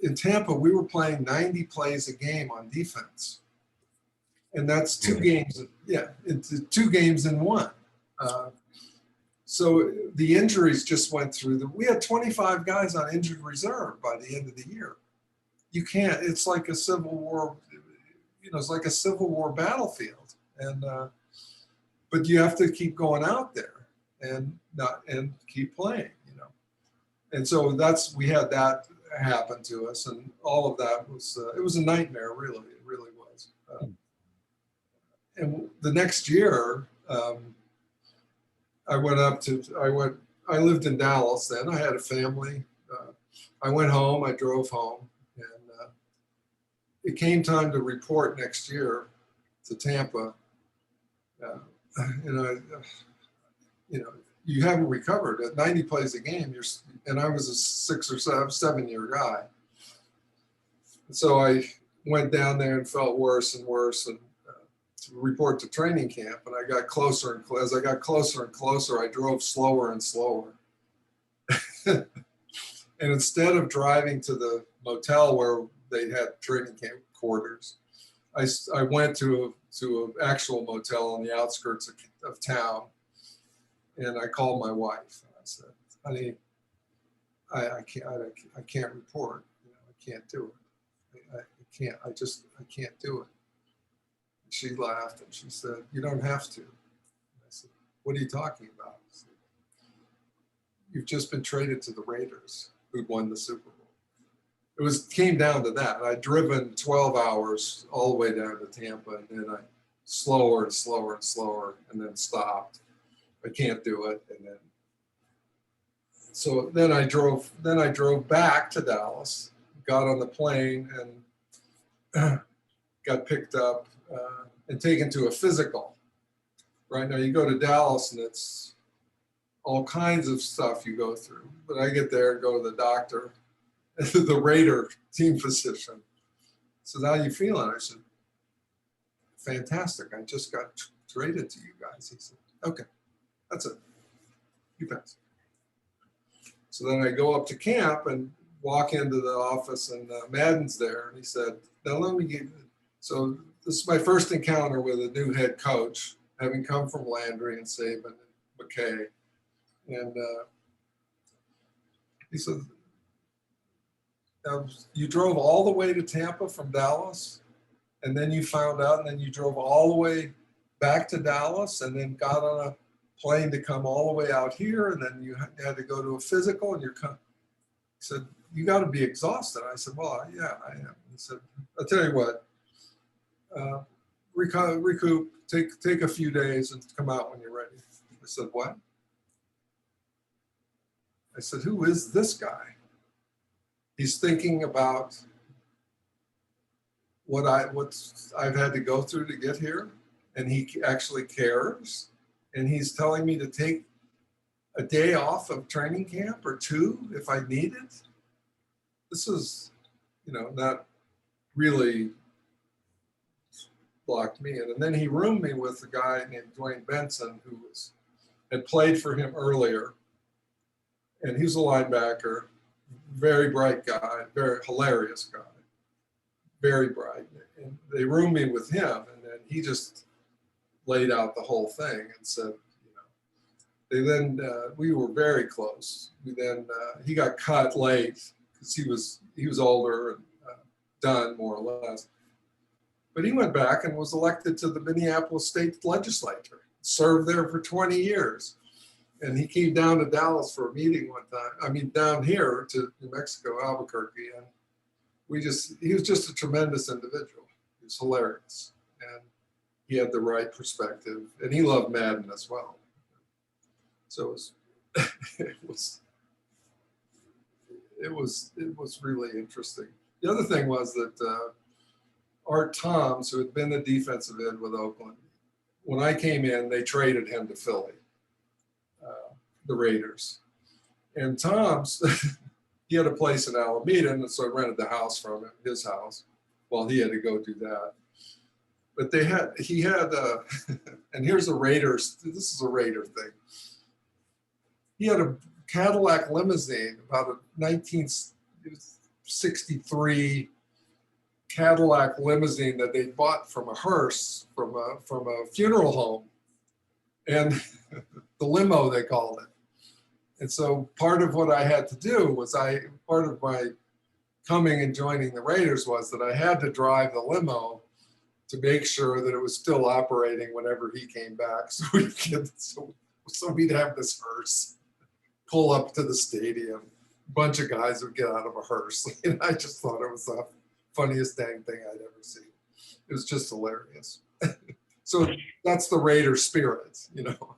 in Tampa, we were playing 90 plays a game on defense. And that's two games. Yeah, it's 2 games in one. So the injuries just went through. We had 25 guys on injured reserve by the end of the year. You can't. It's like a Civil War. It's like a Civil War battlefield. And but you have to keep going out there and keep playing. And so we had that happen to us, and all of that was it was a nightmare. Really, it really was. And the next year. I lived in Dallas then. I had a family. I went home. I drove home. And it came time to report next year to Tampa. You haven't recovered. At 90 plays a game, and I was a 6 or 7 year guy. So I went down there and felt worse and worse. And to report to training camp, and I got closer and as I got closer and closer, I drove slower and slower. And instead of driving to the motel where they had training camp quarters, I went to an actual motel on the outskirts of town, and I called my wife and I said, "Honey, I can't report. I can't do it. I can't do it." She laughed and she said, "You don't have to." I said, "What are you talking about?" She said, "You've just been traded to the Raiders, who'd won the Super Bowl." It came down to that. I'd driven 12 hours all the way down to Tampa, and then slower and slower and slower, and then stopped. I can't do it. And then I drove back to Dallas, got on the plane, and got picked up and taken to a physical. Right now, you go to Dallas and it's all kinds of stuff you go through. But I get there and go to the doctor, the Raider team physician. So how you feeling? I said, "Fantastic. I just got traded to you guys." He said, "Okay, that's it. You pass." So then I go up to camp and walk into the office, and Madden's there, and he said, "Now let me get." So this is my first encounter with a new head coach, having come from Landry and Saban and McKay. And he said, "You drove all the way to Tampa from Dallas, and then you found out, and then you drove all the way back to Dallas, and then got on a plane to come all the way out here, and then you had to go to a physical, and he said, "You got to be exhausted." I said, "Well, yeah, I am." He said, "I'll tell you what, recoup, take a few days and come out when you're ready." I said, "What?" I said, "Who is this guy? He's thinking about what I've had to go through to get here, and he actually cares, and he's telling me to take a day off of training camp or 2 if I need it." This is, not really blocked me in. And then he roomed me with a guy named Dwayne Benson, who had played for him earlier. And he was a linebacker, very bright guy, very hilarious guy, very bright. And they roomed me with him, and then he just laid out the whole thing and said, we were very close. He got cut late because he was older and done more or less. But he went back and was elected to the Minneapolis State Legislature, served there for 20 years. And he came down to Dallas for a meeting one time. Down here to New Mexico, Albuquerque. And he was just a tremendous individual. He was hilarious. And he had the right perspective. And he loved Madden as well. So it was really interesting. The other thing was that Art Toms, who had been the defensive end with Oakland, when I came in, they traded him to Philly, the Raiders. And Toms, he had a place in Alameda, and so I rented the house from him, his house, while he had to go do that. But he had, and here's a Raiders, this is a Raider thing. He had a Cadillac limousine, about a '63 Cadillac limousine that they bought from a hearse from a funeral home, and the limo they called it. And so part of what I had to do was part of my coming and joining the Raiders was that I had to drive the limo to make sure that it was still operating whenever he came back. So we'd have this hearse pull up to the stadium. A bunch of guys would get out of a hearse. And I just thought it was the funniest dang thing I'd ever seen. It was just hilarious. So that's the Raider spirit, you know.